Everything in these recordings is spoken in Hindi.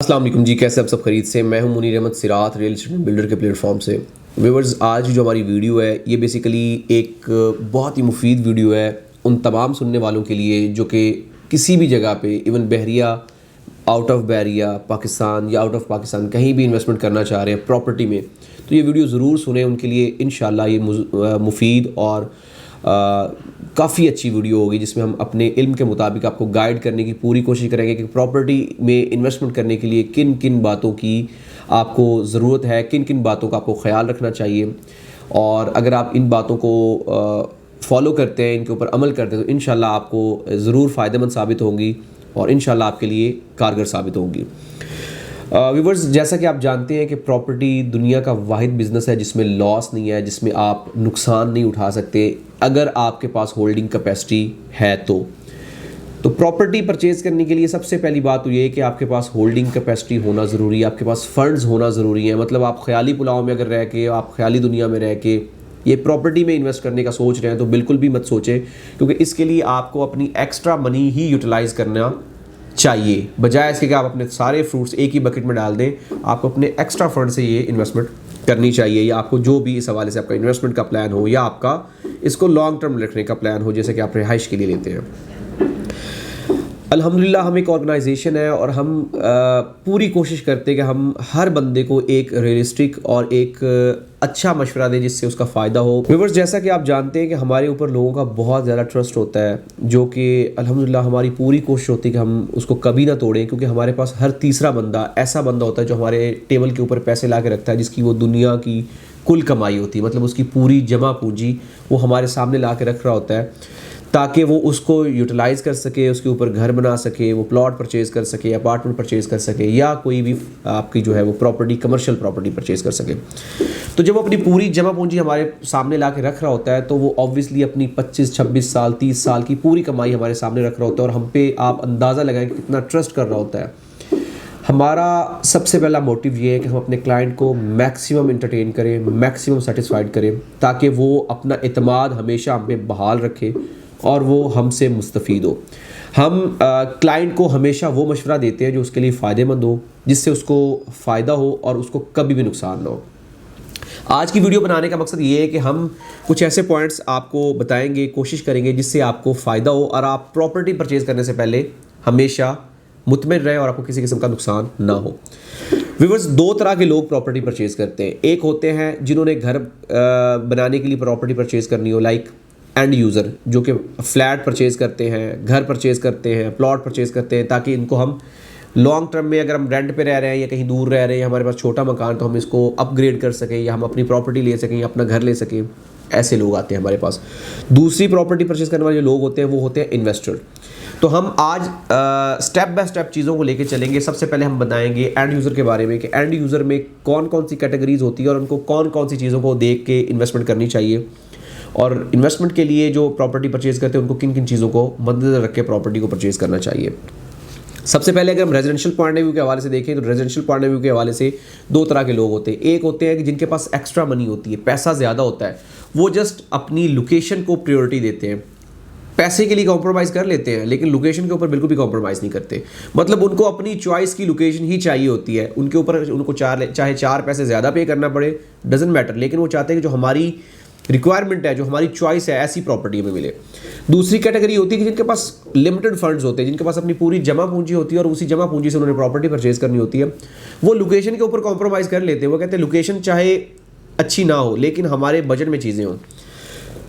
अस्सलाम वालेकुम जी, कैसे आप सब खरीद से। मैं हूं मुनीर अहमद सिरात रियल एस्टेट बिल्डर के प्लेटफॉर्म से। व्यूअर्स, आज जो हमारी वीडियो है ये बेसिकली एक बहुत ही मुफीद वीडियो है उन तमाम सुनने वालों के लिए जो कि किसी भी जगह पे इवन बहरिया, आउट ऑफ बहरिया पाकिस्तान या आउट ऑफ पाकिस्तान कहीं भी इन्वेस्टमेंट करना चाह रहे हैं प्रॉपर्टी में, तो ये वीडियो ज़रूर सुने। उनके लिए इंशाल्लाह ये मुफीद और काफ़ी अच्छी वीडियो होगी जिसमें हम अपने इल्म के मुताबिक आपको गाइड करने की पूरी कोशिश करेंगे कि प्रॉपर्टी में इन्वेस्टमेंट करने के लिए किन किन बातों की आपको ज़रूरत है, किन किन बातों का आपको ख्याल रखना चाहिए। और अगर आप इन बातों को फॉलो करते हैं, इनके ऊपर अमल करते हैं, तो इंशाल्लाह आपको ज़रूर फ़ायदेमंद साबित होंगी और इंशाल्लाह आपके लिए कारगर साबित होंगी। व्यूवर्स, जैसा कि आप जानते हैं कि प्रॉपर्टी दुनिया का वाहिद बिज़नेस है जिसमें लॉस नहीं है, जिसमें आप नुकसान नहीं उठा सकते अगर आपके पास होल्डिंग कैपेसिटी है। तो प्रॉपर्टी परचेज़ करने के लिए सबसे पहली बात तो ये है कि आपके पास होल्डिंग कैपेसिटी होना ज़रूरी है, आपके पास फ़ंड्स होना ज़रूरी है। मतलब आप ख्याली पुलाव में अगर रह के, आप ख्याली दुनिया में रह के ये प्रॉपर्टी में इन्वेस्ट करने का सोच रहे हैं तो बिल्कुल भी मत सोचें, क्योंकि इसके लिए आपको अपनी एक्स्ट्रा मनी ही यूटिलाइज़ करना चाहिए। बजाय इसके कि आप अपने सारे फ्रूट्स एक ही बकेट में डाल दें, आपको अपने एक्स्ट्रा फंड से ये इन्वेस्टमेंट करनी चाहिए। या आपको जो भी इस हवाले से आपका इन्वेस्टमेंट का प्लान हो या आपका इसको लॉन्ग टर्म रखने का प्लान हो, जैसे कि आप रिहाइश के लिए लेते हैं। अल्हम्दुलिल्लाह हम एक ऑर्गेनाइजेशन है और हम पूरी कोशिश करते हैं कि हम हर बंदे को एक रियलिस्टिक और एक अच्छा मशवरा दें जिससे उसका फ़ायदा हो। व्यूअर्स, जैसा कि आप जानते हैं कि हमारे ऊपर लोगों का बहुत ज़्यादा ट्रस्ट होता है, जो कि अल्हम्दुलिल्लाह हमारी पूरी कोशिश होती है कि हम उसको कभी ना तोड़ें, क्योंकि हमारे पास हर तीसरा बंदा ऐसा बंदा होता है जो हमारे टेबल के ऊपर पैसे ला के रखता है, जिसकी वो दुनिया की कुल कमाई होती है। मतलब उसकी पूरी जमा पूंजी वो हमारे सामने ला के रख रहा होता है ताकि वो उसको यूटिलाइज़ कर सके, उसके ऊपर घर बना सके, वो प्लॉट परचेज़ कर सके, अपार्टमेंट परचेज़ कर सके, या कोई भी आपकी जो है वो प्रॉपर्टी, कमर्शियल प्रॉपर्टी परचेज़ कर सके। तो जब वो अपनी पूरी जमा पूंजी हमारे सामने ला के रख रहा होता है तो वो ऑब्वियसली अपनी 25, 26 साल, 30 साल की पूरी कमाई हमारे सामने रख रहा होता है और हम पे आप अंदाज़ा लगाएं कि कितना ट्रस्ट कर रहा होता है। हमारा सबसे पहला मोटिव ये है कि हम अपने क्लाइंट को मैक्सिमम एंटरटेन करें, मैक्सिमम सेटिस्फाइड करें, ताकि वो अपना एतमाद हमेशा हम पे बहाल रखे और वो हमसे मुस्तफ़ीद हो। हम क्लाइंट को हमेशा वो मशवरा देते हैं जो उसके लिए फ़ायदेमंद हो, जिससे उसको फ़ायदा हो और उसको कभी भी नुकसान ना हो। आज की वीडियो बनाने का मकसद ये है कि हम कुछ ऐसे पॉइंट्स आपको बताएंगे, कोशिश करेंगे जिससे आपको फ़ायदा हो और आप प्रॉपर्टी परचेज़ करने से पहले हमेशा मुतमिन रहें और आपको किसी किस्म का नुकसान ना हो। व्यूअर्स, दो तरह के लोग प्रॉपर्टी परचेज़ करते हैं। एक होते हैं जिन्होंने घर बनाने के लिए प्रॉपर्टी परचेज़ करनी हो, लाइक एंड यूज़र, जो कि फ्लैट परचेज़ करते हैं, घर परचेज़ करते हैं, प्लॉट परचेज़ करते हैं, ताकि इनको हम लॉन्ग टर्म में, अगर हम रेंट पे रह रहे हैं या कहीं दूर रह रहे हैं, हमारे पास छोटा मकान, तो हम इसको अपग्रेड कर सकें या हम अपनी प्रॉपर्टी ले सकें या अपना घर ले सकें। ऐसे लोग आते हैं हमारे पास। दूसरी प्रॉपर्टी परचेज़ करने वाले जो लोग होते हैं वो होते हैं इन्वेस्टर। तो हम आज स्टेप बाय स्टेप चीज़ों को लेके चलेंगे। सबसे पहले हम बताएंगे एंड यूज़र के बारे में कि एंड यूज़र में कौन कौन सी कैटेगरीज होती है और उनको कौन कौन सी चीज़ों को देख के इन्वेस्टमेंट करनी चाहिए, और इन्वेस्टमेंट के लिए जो प्रॉपर्टी परचेज़ करते हैं उनको किन किन चीज़ों को मद्देनज़र रख के प्रॉपर्टी को परचेज़ करना चाहिए। सबसे पहले अगर हम रेजिडेंशियल पॉइंट ऑफ व्यू के हवाले से देखें तो रेजिडेंशियल पॉइंट ऑफ व्यू के हवाले से दो तरह के लोग होते हैं। एक होते हैं कि जिनके पास एक्स्ट्रा मनी होती है, पैसा ज़्यादा होता है, वो जस्ट अपनी लोकेशन को प्रायोरिटी देते हैं। पैसे के लिए कॉम्प्रोमाइज़ कर लेते हैं लेकिन लोकेशन के ऊपर बिल्कुल भी कॉम्प्रोमाइज़ नहीं करते। मतलब उनको अपनी चॉइस की लोकेशन ही चाहिए होती है। उनके ऊपर उनको चाहे 4 पैसे ज़्यादा पे करना पड़े, डजेंट मैटर, लेकिन वो चाहते हैं कि जो हमारी रिक्वायरमेंट है, जो हमारी चॉइस है, ऐसी प्रॉपर्टी में मिले। दूसरी कैटेगरी होती है कि जिनके पास लिमिटेड फंड्स होते हैं, जिनके पास अपनी पूरी जमा पूंजी होती है और उसी जमा पूंजी से उन्होंने प्रॉपर्टी परचेज़ करनी होती है। वो लोकेशन के ऊपर कॉम्प्रोमाइज़ कर लेते हैं। वो कहते हैं लोकेशन चाहे अच्छी ना हो लेकिन हमारे बजट में चीज़ें हों।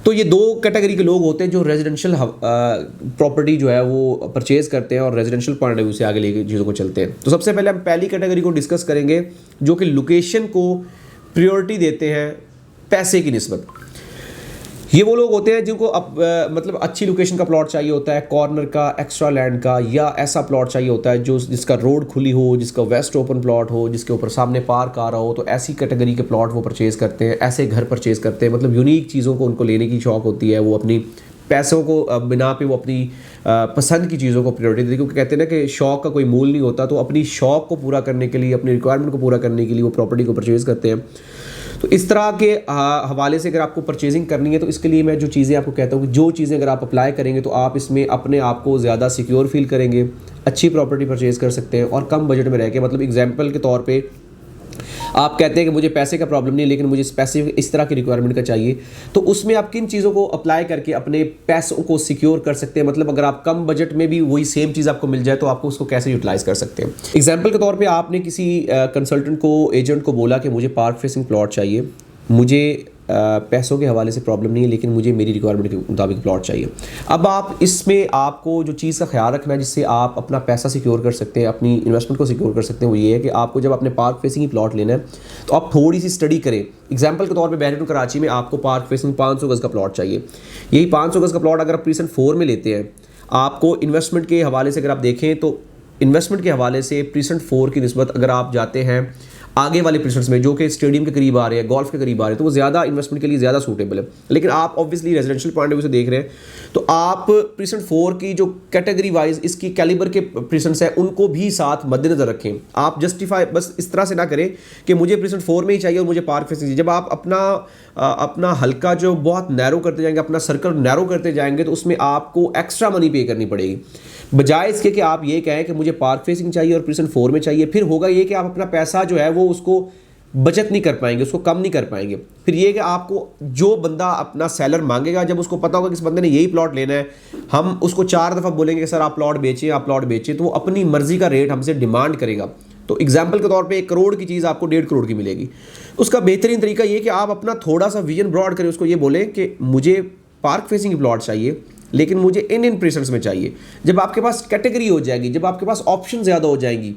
तो ये दो कैटेगरी के लोग होते हैं जो रेजिडेंशियल प्रॉपर्टी जो है वो परचेज़ करते हैं और रेजिडेंशियल पॉइंट ऑफ व्यू से आगे लेके चीज़ों को चलते हैं। तो सबसे पहले हम पहली कैटेगरी को डिस्कस करेंगे जो कि लोकेशन को प्रायोरिटी देते हैं पैसे की निस्बत। ये वो लोग होते हैं जिनको मतलब अच्छी लोकेशन का प्लॉट चाहिए होता है, कॉर्नर का, एक्स्ट्रा लैंड का, या ऐसा प्लॉट चाहिए होता है जो जिसका रोड खुली हो, जिसका वेस्ट ओपन प्लॉट हो, जिसके ऊपर सामने पार्क आ रहा हो। तो ऐसी कैटेगरी के प्लॉट वो परचेज़ करते हैं, ऐसे घर परचेज़ करते हैं। मतलब यूनिक चीज़ों को उनको लेने की शौक़ होती है। वो अपनी पैसों को बिना पे वो अपनी पसंद की चीज़ों को प्रायोरिटी देते हैं, क्योंकि कहते हैं ना कि शौक़ का कोई मूल नहीं होता। तो अपनी शौक़ को पूरा करने के लिए, अपनी रिक्वायरमेंट को पूरा करने के लिए वो प्रॉपर्टी को परचेज़ करते हैं। तो इस तरह के हवाले से अगर आपको परचेजिंग करनी है तो इसके लिए मैं जो चीज़ें आपको कहता हूँ कि जो चीज़ें अगर आप अप्लाई करेंगे तो आप इसमें अपने आप को ज़्यादा सिक्योर फील करेंगे, अच्छी प्रॉपर्टी परचेज कर सकते हैं और कम बजट में रह के, मतलब एग्जांपल के तौर पे आप कहते हैं कि मुझे पैसे का प्रॉब्लम नहीं, लेकिन मुझे स्पेसिफिक इस तरह की रिक्वायरमेंट का चाहिए, तो उसमें आप किन चीज़ों को अप्लाई करके अपने पैसों को सिक्योर कर सकते हैं। मतलब अगर आप कम बजट में भी वही सेम चीज़ आपको मिल जाए तो आपको उसको कैसे यूटिलाइज कर सकते हैं। एग्जाम्पल के तौर पर आपने किसी कंसल्टेंट को, एजेंट को बोला कि मुझे पार्क फेसिंग प्लॉट चाहिए, मुझे पैसों के हवाले से प्रॉब्लम नहीं है, लेकिन मुझे मेरी रिक्वायरमेंट के मुताबिक प्लॉट चाहिए। अब आप इसमें आपको जो चीज़ का ख्याल रखना है जिससे आप अपना पैसा सिक्योर कर सकते हैं, अपनी इन्वेस्टमेंट को सिक्योर कर सकते हैं, वो ये है कि आपको जब अपने पार्क फेसिंग ही प्लॉट लेना है तो आप थोड़ी सी स्टडी करें। एग्जाम्पल के तौर पर बैरिटन कराची में आपको पार्क फेसिंग 500 गज़ का प्लॉट चाहिए। यही 500 गज़ का प्लॉट अगर आप प्रीसेंट 4 में लेते हैं, आपको इन्वेस्टमेंट के हवाले से अगर आप देखें तो इन्वेस्टमेंट के हवाले से प्रीसेंट 4 की निस्बत अगर आप जाते हैं आगे वाले प्रीसेंट्स में जो कि स्टेडियम के करीब आ रहे हैं, गोल्फ के करीब आ रहे हैं, तो वो ज़्यादा इन्वेस्टमेंट के लिए ज़्यादा सूटेबल है। लेकिन आप obviously residential point of view से देख रहे हैं तो आप प्रीसेंट 4 की जो कैटेगरी वाइज इसकी कैलिबर के प्रीसेंट्स हैं उनको भी साथ मद्देनजर रखें। आप जस्टिफाई बस इस तरह से ना करें कि मुझे प्रीसेंट 4 में ही चाहिए और मुझे पार्क फेसिंग। जब आप अपना हल्का जो बहुत नैरो करते जाएंगे, अपना सर्कल नैरो करते जाएंगे, तो उसमें आपको एक्स्ट्रा मनी पे करनी पड़ेगी, बजाय इसके कि आप ये कहें कि मुझे पार्क फेसिंग चाहिए और प्रीसेंट 4 में चाहिए। फिर होगा ये कि आप अपना पैसा जो है वो उसको बचत नहीं कर पाएंगे, उसको कम नहीं कर पाएंगे। फिर ये कि आपको जो बंदा अपना सेलर मांगेगा, जब उसको पता होगा कि इस बंदे ने यही प्लॉट लेना है, हम उसको 4 दफ़ा बोलेंगे कि सर आप प्लॉट बेचिए, आप प्लॉट बेचिए, तो वो अपनी मर्जी का रेट हमसे डिमांड करेगा। तो एग्जाम्पल के तौर पे 1 करोड़ की चीज़ आपको 1.5 करोड़ की मिलेगी। उसका बेहतरीन तरीका ये कि आप अपना थोड़ा सा विजन ब्रॉड करें, उसको ये बोले कि मुझे पार्क फेसिंग प्लॉट चाहिए लेकिन मुझे इन प्रीसेंट्स में चाहिए। जब आपके पास कैटेगरी हो जाएगी, जब आपके पास ऑप्शन ज़्यादा हो जाएंगी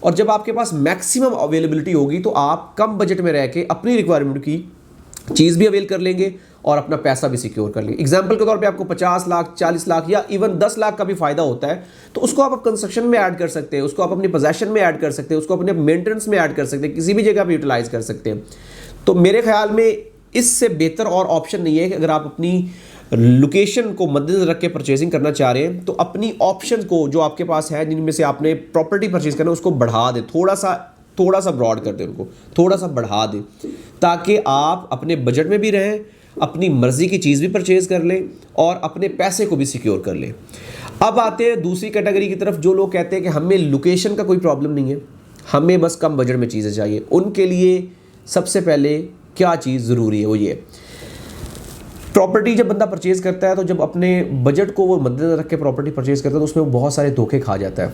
और जब आपके पास मैक्सिमम अवेलेबिलिटी होगी, तो आप कम बजट में रह के अपनी रिक्वायरमेंट की चीज़ भी अवेल कर लेंगे और अपना पैसा भी सिक्योर कर लेंगे। एग्जाम्पल के तौर पे आपको 50 लाख, 40 लाख या इवन 10 लाख का भी फायदा होता है, तो उसको आप कंस्ट्रक्शन में ऐड कर सकते हैं, उसको आप अपनी पोजेशन में ऐड कर सकते हैं, उसको अपने मेंटेनेंस में ऐड कर सकते हैं, किसी भी जगह पर यूटिलाइज कर सकते हैं। तो मेरे ख्याल में इससे बेहतर और ऑप्शन नहीं है कि अगर आप अपनी लोकेशन को मद्देनजर रख के परचेजिंग करना चाह रहे हैं तो अपनी ऑप्शंस को जो आपके पास है, जिनमें से आपने प्रॉपर्टी परचेज करना है, उसको बढ़ा दें, थोड़ा सा ब्रॉड कर दें, उनको थोड़ा सा बढ़ा दें, ताकि आप अपने बजट में भी रहें, अपनी मर्जी की चीज़ भी परचेज कर लें और अपने पैसे को भी सिक्योर कर लें। अब आते हैं दूसरी कैटेगरी की तरफ, जो लोग कहते हैं कि हमें लोकेशन का कोई प्रॉब्लम नहीं है, हमें बस कम बजट में चीज़ें चाहिए। उनके लिए सबसे पहले क्या चीज़ ज़रूरी है, वो ये प्रॉपर्टी जब बंदा परचेज करता है तो जब अपने बजट को वो मद्देनजर रख के प्रॉपर्टी परचेज करता है तो उसमें वो बहुत सारे धोखे खा जाता है।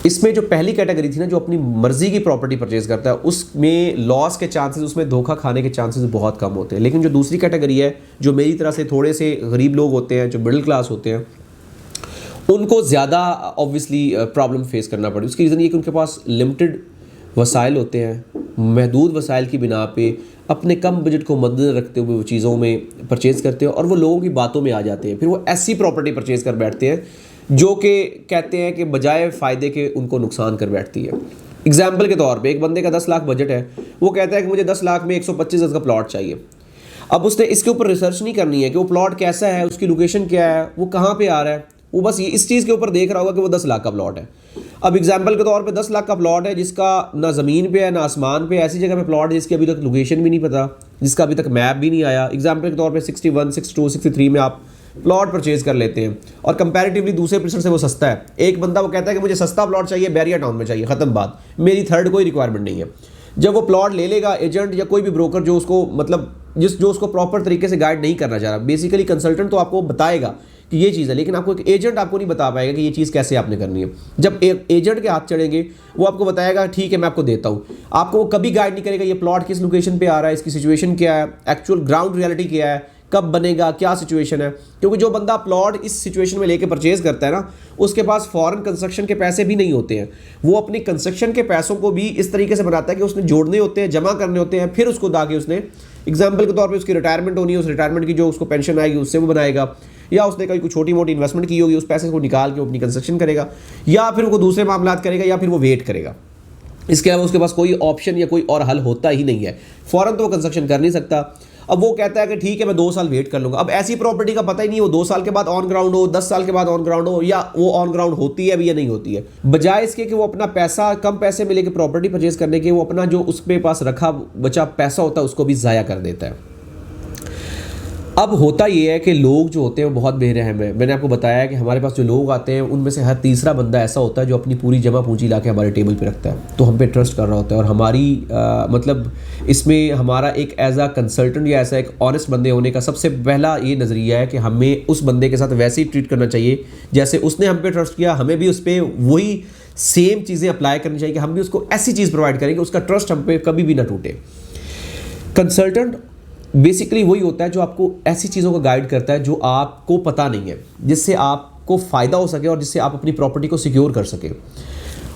इसमें जो पहली कैटेगरी थी ना, जो अपनी मर्जी की प्रॉपर्टी परचेज करता है, उसमें लॉस के चांसेस, उसमें धोखा खाने के चांसेस बहुत कम होते हैं। लेकिन जो दूसरी कैटेगरी है, जो मेरी तरह से थोड़े से गरीब लोग होते हैं, जो मिडिल क्लास होते हैं, उनको ज़्यादा ऑब्वियसली प्रॉब्लम फेस करना पड़े। उसकी रीज़न ये कि उनके पास लिमिटेड वसाइल होते हैं, महदूद वसाइल की बिना पे अपने कम बजट को मद्देनजर रखते हुए वो चीज़ों में परचेज़ करते हैं और वो लोगों की बातों में आ जाते हैं। फिर वो ऐसी प्रॉपर्टी परचेज़ कर बैठते हैं जो कि कहते हैं कि बजाय फ़ायदे के उनको नुकसान कर बैठती है। एग्जाम्पल के तौर पे एक बंदे का 10 लाख बजट है, वो कहता है कि मुझे 10 लाख में 125 गज़ का प्लॉट चाहिए। अब उसने इसके ऊपर रिसर्च नहीं करनी है कि वो प्लॉट कैसा है, उसकी लोकेशन क्या है, वो कहाँ पर आ रहा है, वो बस ये इस चीज़ के ऊपर देख रहा होगा कि वो 10 लाख का प्लॉट है। अब एग्जाम्पल के तौर पे 10 लाख का प्लॉट है जिसका ना ज़मीन पे है ना आसमान पे, ऐसी जगह पे प्लॉट है जिसकी अभी तक लोकेशन भी नहीं पता, जिसका अभी तक मैप भी नहीं आया। एग्जाम्पल के तौर पे 61, 62, 63 में आप प्लॉट परचेज कर लेते हैं और कंपैरेटिवली दूसरे पर्सन से वो सस्ता है। एक बंदा वो कहता है कि मुझे सस्ता प्लॉट चाहिए, बैरिया टाउन में चाहिए, ख़त्म बात, मेरी थर्ड कोई रिक्वायरमेंट नहीं है। जब वो प्लॉट ले लेगा, एजेंट या कोई भी ब्रोकर जो उसको मतलब जो उसको प्रॉपर तरीके से गाइड नहीं करना चाह रहा, बेसिकली कंसल्टेंट तो आपको बताएगा कि ये चीज़ है, लेकिन आपको एक एजेंट आपको नहीं बता पाएगा कि ये चीज़ कैसे आपने करनी है। जब एक एजेंट के हाथ चढ़ेंगे, वो आपको बताएगा ठीक है मैं आपको देता हूँ, आपको वो कभी गाइड नहीं करेगा ये प्लॉट किस लोकेशन पे आ रहा है, इसकी सिचुएशन क्या है, एक्चुअल ग्राउंड रियलिटी क्या है, कब बनेगा, क्या सिचुएशन है। क्योंकि जो बंदा प्लॉट इस सिचुएशन में लेके परचेज करता है ना, उसके पास फॉरेन कंस्ट्रक्शन के पैसे भी नहीं होते हैं। वो अपनी कंस्ट्रक्शन के पैसों को भी इस तरीके से बनाता है कि उसने जोड़ने होते हैं, जमा करने होते हैं, फिर उसको दाके उसने एग्जाम्पल के तौर पे उसकी रिटायरमेंट होनी है, उस रिटायरमेंट की जो उसको पेंशन आएगी उससे वो बनाएगा, या उसने कहीं कोई छोटी मोटी इन्वेस्टमेंट की होगी, उस पैसे को निकाल के वो अपनी कंस्ट्रक्शन करेगा, या फिर वो दूसरे मामलात करेगा, या फिर वो वेट करेगा। इसके अलावा उसके पास कोई ऑप्शन या कोई और हल होता ही नहीं है। फ़ौरन तो वो कंस्ट्रक्शन कर नहीं सकता। अब वो कहता है कि ठीक है मैं 2 साल वेट कर लूँगा। अब ऐसी प्रॉपर्टी का पता ही नहीं, वो 2 साल के बाद ऑन ग्राउंड हो, 10 साल के बाद ऑन ग्राउंड हो, या वो ऑन ग्राउंड होती है अभी या नहीं होती है। बजाय इसके कि वो अपना पैसा कम पैसे में लेके प्रॉपर्टी परचेज करने के, वो अपना जो उसके पास रखा बचा पैसा होता है उसको भी ज़ाया कर देता है। अब होता ये है कि लोग जो होते हैं वो बहुत बेरहम है। मैंने आपको बताया कि हमारे पास जो लोग आते हैं उनमें से हर तीसरा बंदा ऐसा होता है जो अपनी पूरी जमा पूंजी ला के हमारे टेबल पे रखता है, तो हम पे ट्रस्ट कर रहा होता है। और हमारी मतलब इसमें हमारा एक एज अ कंसल्टेंट या ऐसा एक ऑनेस्ट बंदे होने का सबसे पहला ये नज़रिया है कि हमें उस बंदे के साथ वैसे ही ट्रीट करना चाहिए जैसे उसने हम पे ट्रस्ट किया, हमें भी उस पर वही सेम चीज़ें अप्लाई करनी चाहिए कि हम भी उसको ऐसी चीज़ प्रोवाइड करेंगे उसका ट्रस्ट हम पे कभी भी ना टूटे। कंसल्टेंट बेसिकली वही होता है जो आपको ऐसी चीज़ों को गाइड करता है जो आपको पता नहीं है, जिससे आपको फ़ायदा हो सके और जिससे आप अपनी प्रॉपर्टी को सिक्योर कर सके।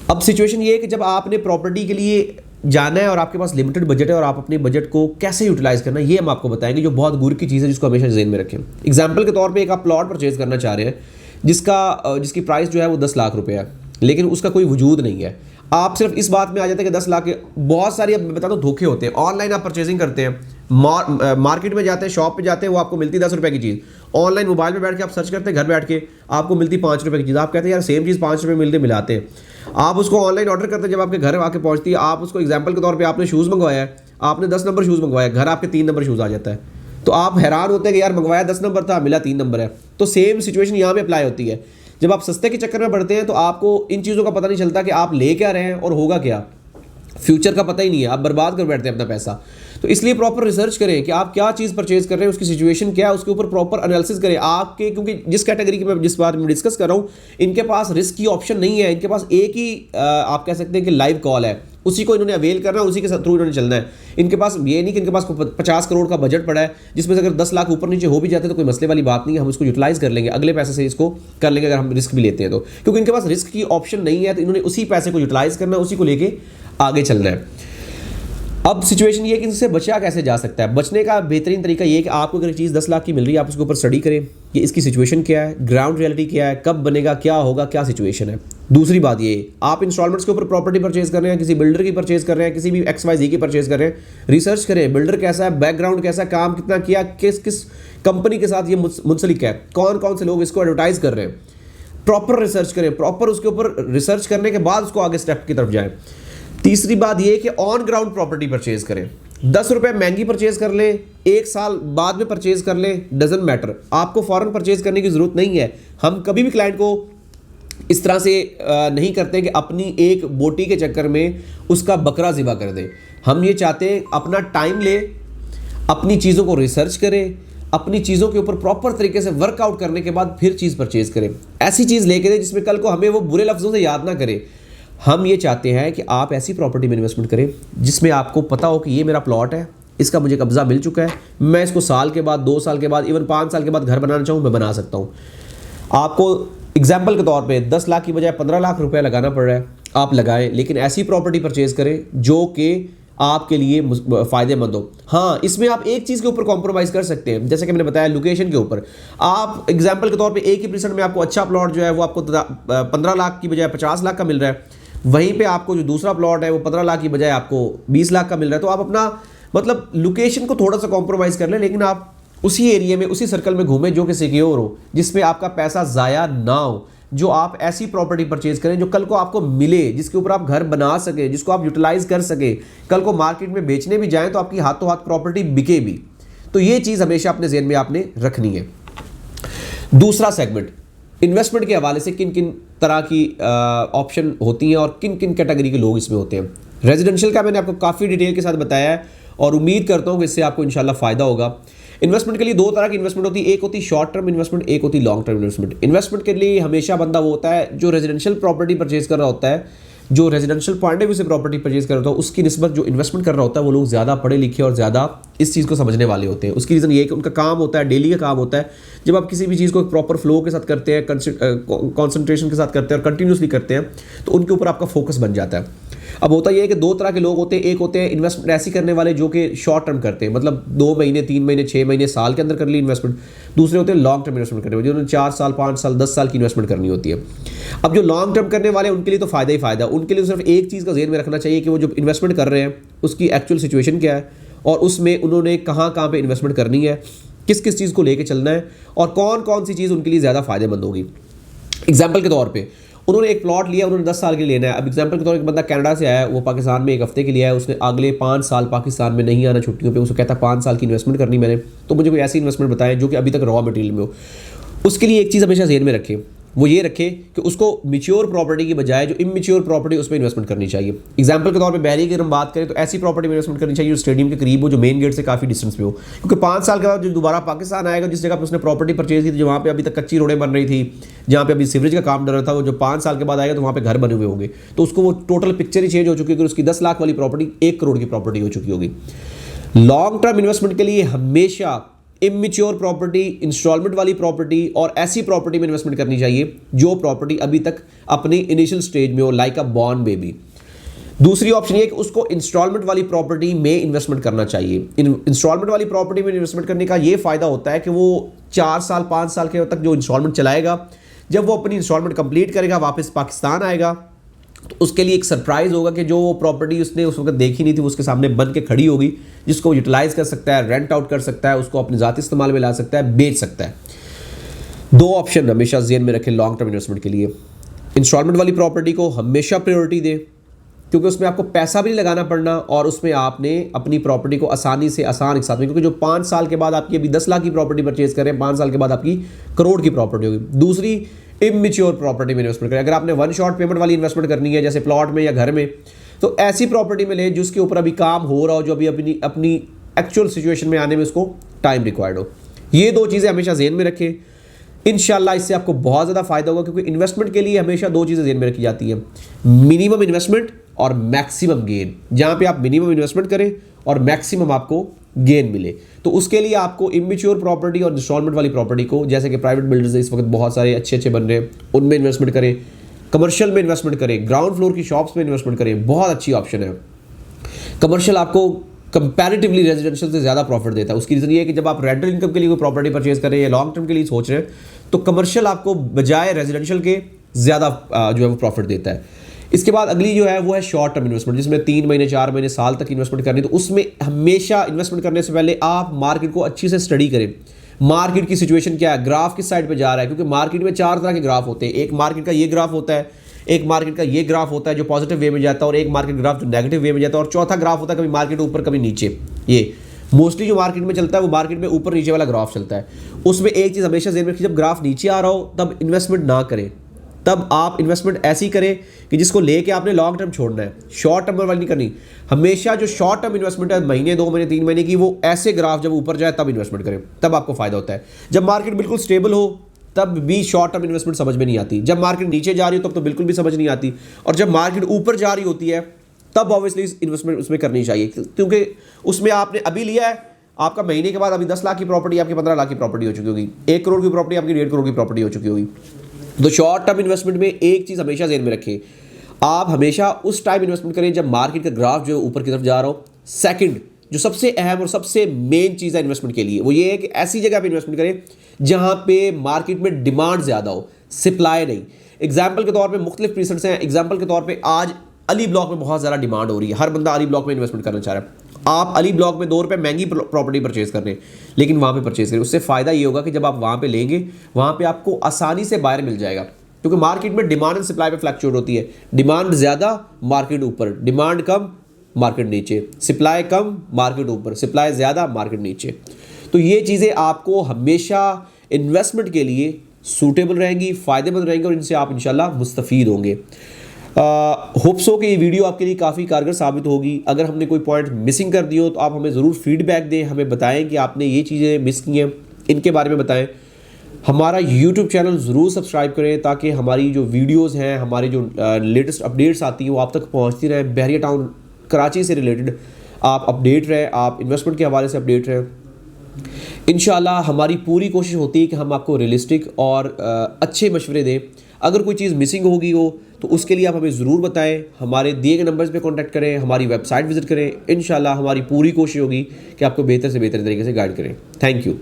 अब सिचुएशन ये है कि जब आपने प्रॉपर्टी के लिए जाना है और आपके पास लिमिटेड बजट है और आप अपने बजट को कैसे यूटिलाइज करना है ये हम आपको बताएंगे, जो बहुत गुर की चीज़ है जिसको हमेशा ज़हन में रखें। एग्जाम्पल के तौर पर एक आप प्लॉट परचेज करना चाह रहे हैं जिसकी प्राइस जो है वो 10 लाख रुपये है, लेकिन उसका कोई वजूद नहीं है। आप सिर्फ इस बात में आ जाते हैं कि 10 लाख के बहुत सारी, अब मैं बता दूं, धोखे होते हैं। ऑनलाइन आप परचेजिंग करते हैं, मार्केट में जाते हैं, शॉप पे जाते हैं, वो आपको मिलती 10 रुपए की चीज़। ऑनलाइन मोबाइल में बैठ के आप सर्च करते हैं, घर बैठ के आपको मिलती 5 रुपए की चीज़। आप कहते हैं यार सेम चीज़ 5 रुपए मिलते मिलाते हैं। आप उसको ऑनलाइन ऑर्डर करते हैं, जब आपके घर आके पहुंचती है, आप उसको एग्जाम्पल के तौर पर आपने शूज़ मंगवाया है, आपने 10 नंबर शूज़ मंगवाया, घर आपके 3 नंबर शूज़ आ जाता है, तो आप हैरान होते हैं कि यार मंगवाया 10 नंबर था, मिला 3 नंबर है। तो सेम सिचुएशन यहाँ पे अप्लाई होती है। जब आप सस्ते के चक्कर में बढ़ते हैं तो आपको इन चीज़ों का पता नहीं चलता कि आप ले क्या रहे हैं और होगा क्या, फ्यूचर का पता ही नहीं है, आप बर्बाद कर बैठते हैं अपना पैसा। तो इसलिए प्रॉपर रिसर्च करें कि आप क्या चीज़ परचेज कर रहे हैं, उसकी सिचुएशन क्या है, उसके ऊपर प्रॉपर एनालिसिस करें आपके, क्योंकि जिस कैटेगरी की मैं जिस बारे में डिस्कस कर रहा हूँ इनके पास रिस्क की ऑप्शन नहीं है। इनके पास एक ही आप कह सकते हैं कि लाइव कॉल है, उसी को इन्होंने अवेल करना है, उसी के थ्रू इन्होंने चलना है। इनके पास ये नहीं कि इनके पास 50 करोड़ का बजट पड़ा है जिसमें से अगर 10 लाख ऊपर नीचे हो भी जाते हैं तो कोई मसले वाली बात नहीं है, हम इसको यूटिलाइज कर लेंगे, अगले पैसे से इसको कर लेंगे अगर हम रिस्क भी लेते हैं तो। क्योंकि इनके पास रिस्क की ऑप्शन नहीं है तो इन्होंने उसी पैसे को यूटिलाइज करना है, उसी को लेके आगे चलना है। अब सिचुएशन ये है कि इससे बचा कैसे जा सकता है। बचने का बेहतरीन तरीका ये है कि आपको अगर चीज़ 10 लाख की मिल रही है, आप उसके ऊपर स्टडी करें कि इसकी सिचुएशन क्या है, ग्राउंड रियलिटी क्या है, कब बनेगा, क्या होगा, क्या सिचुएशन है। दूसरी बात ये, आप इंस्टॉलमेंट्स के ऊपर प्रॉपर्टी परचेज कर रहे हैं, किसी बिल्डर की परचेज कर रहे हैं, किसी भी XYZ की परचेज कर रहे हैं, रिसर्च करें बिल्डर कैसा है, बैकग्राउंड कैसा है, काम कितना किया, किस किस कंपनी के साथ ये मुंसलिक है, कौन कौन से लोग इसको एडवर्टाइज कर रहे हैं। प्रॉपर रिसर्च करें, प्रॉपर उसके ऊपर रिसर्च करने के बाद उसको आगे स्टेप की तरफ जाएं। तीसरी बात ये कि ऑन ग्राउंड प्रॉपर्टी परचेज करें। 10 रुपये महंगी परचेज कर ले, 1 साल बाद में परचेज कर ले, डजेंट मैटर, आपको फॉरन परचेज करने की ज़रूरत नहीं है। हम कभी भी क्लाइंट को इस तरह से नहीं करते कि अपनी एक बोटी के चक्कर में उसका बकरा ज़िबा कर दें। हम ये चाहते हैं अपना टाइम ले, अपनी चीज़ों को रिसर्च करें, अपनी चीज़ों के ऊपर प्रॉपर तरीके से वर्कआउट करने के बाद फिर चीज़ परचेज करें। ऐसी चीज़ लेके दें जिसमें कल को हमें वो बुरे लफ्ज़ों से याद ना करें। हम ये चाहते हैं कि आप ऐसी प्रॉपर्टी में इन्वेस्टमेंट करें जिसमें आपको पता हो कि ये मेरा प्लॉट है, इसका मुझे कब्जा मिल चुका है, मैं इसको साल के बाद, 2 साल के बाद, इवन 5 साल के बाद घर बनाना चाहूँ, मैं बना सकता हूँ। आपको एग्जाम्पल के तौर पे 10 लाख की बजाय 15 लाख रुपए लगाना पड़ रहा है, आप लगाएं, लेकिन ऐसी प्रॉपर्टी परचेज करें जो कि आपके लिए फ़ायदेमंद हो। हाँ, इसमें आप एक चीज़ के ऊपर कॉम्प्रोमाइज़ कर सकते हैं, जैसे कि मैंने बताया लोकेशन के ऊपर। आप एग्जाम्पल के तौर पे एक ही परसेंट में आपको अच्छा प्लॉट जो है वो आपको 15 लाख की बजाय 50 लाख का मिल रहा है, वहीं पे आपको जो दूसरा प्लॉट है वो 15 लाख की बजाय आपको 20 लाख का मिल रहा है। तो आप अपना मतलब लोकेशन को थोड़ा सा कॉम्प्रोमाइज़ कर लें, लेकिन आप उसी एरिया में, उसी सर्कल में घूमें जो कि सिक्योर हो, जिसमें आपका पैसा ज़ाया ना हो। जो आप ऐसी प्रॉपर्टी परचेज करें जो कल को आपको मिले, जिसके ऊपर आप घर बना सके, जिसको आप यूटिलाइज कर सके, कल को मार्केट में बेचने भी जाएं तो आपकी हाथों हाथ प्रॉपर्टी बिके भी। तो ये चीज़ हमेशा अपने ज़हन में आपने रखनी है। दूसरा सेगमेंट, इन्वेस्टमेंट के हवाले से किन किन तरह की ऑप्शन होती हैं और किन किन कैटेगरी के लोग इसमें होते हैं। रेजिडेंशियल का मैंने आपको काफ़ी डिटेल के साथ बताया है और उम्मीद करता हूँ कि इससे आपको इंशाल्लाह फ़ायदा होगा। इन्वेस्टमेंट के लिए 2 तरह की इन्वेस्टमेंट होती है, एक होती है शॉर्ट टर्म इन्वेस्टमेंट, एक होती है लॉन्ग टर्म इन्वेस्टमेंट। इन्वेस्टमेंट के लिए हमेशा बंदा वो होता है जो रेजिडेंशियल प्रॉपर्टी परचेज कर रहा होता है, जो रेजिडेंशियल पॉइंट ऑफ व्यू से प्रॉपर्टी परचेज कर रहा होता है, उसकी निस्बत जो इन्वेस्टमेंट कर रहा होता है वो लोग ज़्यादा पढ़े लिखे और ज़्यादा इस चीज़ को समझने वाले होते हैं। उसकी रीज़न ये है कि उनका काम होता है, डेली का काम होता है। जब आप किसी भी चीज़ को एक प्रॉपर फ्लो के साथ करते हैं, कॉन्सेंट्रेशन के साथ करते हैं और कंटिन्यूसली करते हैं, तो उनके ऊपर आपका फोकस बन जाता है। अब होता यह है कि 2 तरह के लोग होते हैं, एक होते हैं इन्वेस्टमेंट ऐसी करने वाले जो कि शॉर्ट टर्म करते हैं, मतलब 2 महीने, 3 महीने, 6 महीने, साल के अंदर कर ली इन्वेस्टमेंट। दूसरे होते हैं लॉन्ग टर्म इन्वेस्टमेंट करने वाले, जिन्होंने 4 साल, 5 साल, 10 साल की इन्वेस्टमेंट करनी होती है। अब जो लॉन्ग टर्म करने वाले उनके लिए तो फ़ायदा ही फ़ायदा, उनके लिए सिर्फ एक चीज़ का ज़हन में रखना चाहिए कि वो जो इन्वेस्टमेंट कर रहे हैं उसकी एक्चुअल सिचुएशन क्या है और उसमें उन्होंने कहाँ पे इन्वेस्टमेंट करनी है, किस किस चीज़ को लेके चलना है और कौन कौन सी चीज़ उनके लिए ज़्यादा फ़ायदेमंद होगी। एग्जाम्पल के तौर पे उन्होंने एक प्लॉट लिया, उन्होंने 10 साल के लिए लेना है। अब एग्जांपल के तौर पर एक बंदा कनाडा से आया है, वो पाकिस्तान में 1 हफ्ते के लिए आया, उसने अगले 5 साल पाकिस्तान में नहीं आना छुट्टियों पे, उसको कहता है 5 साल की इन्वेस्टमेंट करनी मैंने, तो मुझे कोई ऐसी इन्वेस्टमेंट बताएं जो कि अभी तक रॉ मटेरियल में हो। उसके लिए एक चीज़ हमेशा ज़हन में रखें, वो ये रखे कि उसको मैच्योर प्रॉपर्टी की बजाय जो इमैच्योर प्रॉपर्टी उस पर इन्वेस्टमेंट करनी चाहिए। एग्जांपल के तौर पे बहरी की अगर हम बात करें तो ऐसी प्रॉपर्टी में इन्वेस्टमेंट करनी चाहिए जो स्टेडियम के करीब हो, जो मेन गेट से काफ़ी डिस्टेंस पे हो, क्योंकि 5 साल के बाद जो दोबारा पाकिस्तान आएगा, जिस जगह पर उसने प्रॉपर्टी परचेज की थी, जो वहाँ पे अभी तक कच्ची रोडें बन रही थी, जहाँ पे अभी सीवरेज का काम डर रहा था, वो जो 5 साल के बाद आएगा तो वहाँ पे घर बने हुए होंगे, तो उसको वो टोटल पिक्चर ही चेंज हो चुकी है। उसकी 10 लाख वाली प्रॉपर्टी 1 करोड़ की प्रॉपर्टी हो चुकी होगी। लॉन्ग टर्म इन्वेस्टमेंट के लिए हमेशा इमैच्योर प्रॉपर्टी, इंस्टॉलमेंट वाली प्रॉपर्टी और ऐसी प्रॉपर्टी में इन्वेस्टमेंट करनी चाहिए जो प्रॉपर्टी अभी तक अपनी इनिशियल स्टेज में हो, लाइक अ बॉर्न बेबी। दूसरी ऑप्शन ये है कि उसको इंस्टॉलमेंट वाली प्रॉपर्टी में इन्वेस्टमेंट करना चाहिए। इंस्टॉलमेंट वाली प्रॉपर्टी में इन्वेस्टमेंट करने का ये फायदा होता है कि वो 4 साल 5 साल के तक जो इंस्टॉलमेंट चलाएगा, जब वो अपनी इंस्टॉलमेंट कंप्लीट करेगा, वापस पाकिस्तान आएगा, तो उसके लिए एक सरप्राइज होगा कि जो प्रॉपर्टी उसने उस वक्त देखी नहीं थी वो उसके सामने बन के खड़ी होगी, जिसको वो यूटिलाइज कर सकता है, रेंट आउट कर सकता है, उसको अपने ज़ाती इस्तेमाल में ला सकता है, बेच सकता है। 2 ऑप्शन हमेशा ज़हन में रखें लॉन्ग टर्म इन्वेस्टमेंट के लिए। इंस्टॉलमेंट वाली प्रॉपर्टी को हमेशा प्रायोरिटी दें, क्योंकि उसमें आपको पैसा भी नहीं लगाना पड़ना और उसमें आपने अपनी प्रॉपर्टी को आसानी से आसान एक साथ में, क्योंकि जो 5 साल के बाद आपकी अभी 10 लाख की प्रॉपर्टी परचेज करें, 5 साल के बाद आपकी करोड़ की प्रॉपर्टी होगी। दूसरी, इमैच्योर प्रॉपर्टी में इन्वेस्टमेंट करें। अगर आपने 1 शॉट पेमेंट वाली इन्वेस्टमेंट करनी है, जैसे प्लॉट में या घर में, तो ऐसी प्रॉपर्टी में लें जिसके ऊपर अभी काम हो रहा हो, जो अभी अपनी एक्चुअल सिचुएशन में आने में उसको टाइम रिक्वायर्ड हो। ये 2 चीज़ें हमेशा ज़हन में रखें। इंशाल्लाह इससे आपको बहुत ज़्यादा फायदा होगा, क्योंकि इन्वेस्टमेंट के लिए हमेशा 2 चीज़ें ज़हन में रखी जाती है, मिनिमम इन्वेस्टमेंट और मैक्सिमम गेन। जहाँ पे आप मिनिमम इन्वेस्टमेंट करें और मैक्सिमम आपको गेन मिले, तो उसके लिए आपको इमैच्योर प्रॉपर्टी और इंस्टॉलमेंट वाली प्रॉपर्टी को, जैसे कि प्राइवेट बिल्डर्स इस वक्त बहुत सारे अच्छे बन रहे हैं, उनमें इन्वेस्टमेंट करें, कमर्शियल में इन्वेस्टमेंट करें, ग्राउंड फ्लोर की शॉप्स में इन्वेस्टमेंट करें, बहुत अच्छी ऑप्शन है। कमर्शियल आपको कंपैरेटिवली रेजिडेंशियल से ज़्यादा प्रॉफिट देता है। उसकी रीज़न ये है कि जब आप रेंटल इनकम के लिए कोई प्रॉपर्टी परचेज कर रहे हैं या लॉन्ग टर्म के लिए सोच रहे हैं, तो कमर्शियल आपको बजाय रेजिडेंशियल के ज़्यादा जो है वो प्रॉफिट देता है। इसके बाद अगली जो है वो है शॉर्ट टर्म इन्वेस्टमेंट, जिसमें 3 महीने 4 महीने साल तक इन्वेस्टमेंट करनी है। तो उसमें हमेशा इन्वेस्टमेंट करने से पहले आप मार्केट को अच्छी से स्टडी करें, मार्केट की सिचुएशन क्या है, ग्राफ किस साइड पे जा रहा है, क्योंकि मार्केट में 4 तरह के ग्राफ होते हैं। एक मार्केट का ये ग्राफ होता है, एक मार्केट का ये ग्राफ होता है जो पॉजिटिव वे में जाता है, और एक मार्केट ग्राफ जो नेगेटिव वे में जाता है, और चौथा ग्राफ होता है कभी मार्केट ऊपर कभी नीचे। ये मोस्टली जो मार्केट में चलता है वो मार्केट में ऊपर नीचे वाला ग्राफ चलता है। उसमें एक चीज़ हमेशा ज़हन में रखिए, जब ग्राफ नीचे आ रहा हो तब इन्वेस्टमेंट ना करें, तब आप इन्वेस्टमेंट ऐसी करें कि जिसको लेके आपने लॉन्ग टर्म छोड़ना है, शॉर्ट टर्म वाली नहीं करनी। हमेशा जो शॉर्ट टर्म इन्वेस्टमेंट है, महीने 2 महीने 3 महीने की, वो ऐसे ग्राफ जब ऊपर जाए तब इन्वेस्टमेंट करें, तब आपको फायदा होता है। जब मार्केट बिल्कुल स्टेबल हो तब भी शॉर्ट टर्म इन्वेस्टमेंट समझ में नहीं आती, जब मार्केट नीचे जा रही हो तब तो बिल्कुल भी समझ नहीं आती, और जब मार्केट ऊपर जा रही होती है तब ऑब्वियसली इन्वेस्टमेंट उसमें करनी चाहिए, क्योंकि उसमें आपने अभी लिया है, आपका महीने के बाद अभी 10 लाख की प्रॉपर्टी आपकी 15 लाख की प्रॉपर्टी हो चुकी होगी, 1 करोड़ की प्रॉपर्टी आपकी 1.5 करोड़ की प्रॉपर्टी हो चुकी होगी। तो शॉर्ट टर्म इन्वेस्टमेंट में एक चीज़ हमेशा ज़हन में रखें, आप हमेशा उस टाइम इन्वेस्टमेंट करें जब मार्केट का ग्राफ जो है ऊपर की तरफ जा रहा हो। सेकंड, जो सबसे अहम और सबसे मेन चीज़ है इन्वेस्टमेंट के लिए, वो ये है कि ऐसी जगह पे इन्वेस्टमेंट करें जहाँ पे मार्केट में डिमांड ज़्यादा हो, सप्लाई नहीं। एग्जाम्पल के तौर पे मुख्तलिफ प्रीसेट्स हैं। एग्जाम्पल के तौर पे आज अली ब्लॉक में बहुत ज़्यादा डिमांड हो रही है, हर बंदा अली ब्लॉक में इन्वेस्टमेंट करना चाह रहा है। आप अली ब्लॉक में 2 रुपये महंगी प्रॉपर्टी परचेज कर रहे हैं, लेकिन वहाँ पे परचेज करें। उससे फ़ायदा ये होगा कि जब आप वहाँ पे लेंगे, वहाँ पे आपको आसानी से बायर मिल जाएगा, क्योंकि मार्केट में डिमांड एंड सप्लाई पे फ्लक्चुएट होती है। डिमांड ज़्यादा, मार्केट ऊपर, डिमांड कम, मार्केट नीचे, सप्लाई कम, मार्केट ऊपर, सप्लाई ज़्यादा, मार्केट नीचे। तो ये चीज़ें आपको हमेशा इन्वेस्टमेंट के लिए सूटेबल रहेंगी, फ़ायदेमंद रहेंगी, और इनसे आप इंशाल्लाह मुस्तफ़ीद होंगे। होप्स हो कि ये वीडियो आपके लिए काफ़ी कारगर साबित होगी। अगर हमने कोई पॉइंट मिसिंग कर दिए हो तो आप हमें ज़रूर फीडबैक दें, हमें बताएं कि आपने ये चीज़ें मिस की हैं, इनके बारे में बताएं। हमारा यूट्यूब चैनल ज़रूर सब्सक्राइब करें ताकि हमारी जो वीडियोस हैं, हमारी जो लेटेस्ट अपडेट्स आती हैं वो आप तक पहुंचती रहें। बहरिया टाउन कराची से रिलेटेड आप अपडेट रहें, आप इन्वेस्टमेंट के हवाले से अपडेट रहें। इंशाल्लाह हमारी पूरी कोशिश होती है कि हम आपको रियलिस्टिक और अच्छे मशवरे दें। अगर कोई चीज़ मिसिंग होगी हो तो उसके लिए आप हमें ज़रूर बताएं, हमारे दिए गए नंबर्स पे कांटेक्ट करें, हमारी वेबसाइट विज़िट करें। इंशाल्लाह हमारी पूरी कोशिश होगी कि आपको बेहतर से बेहतर तरीके से गाइड करें। Thank you.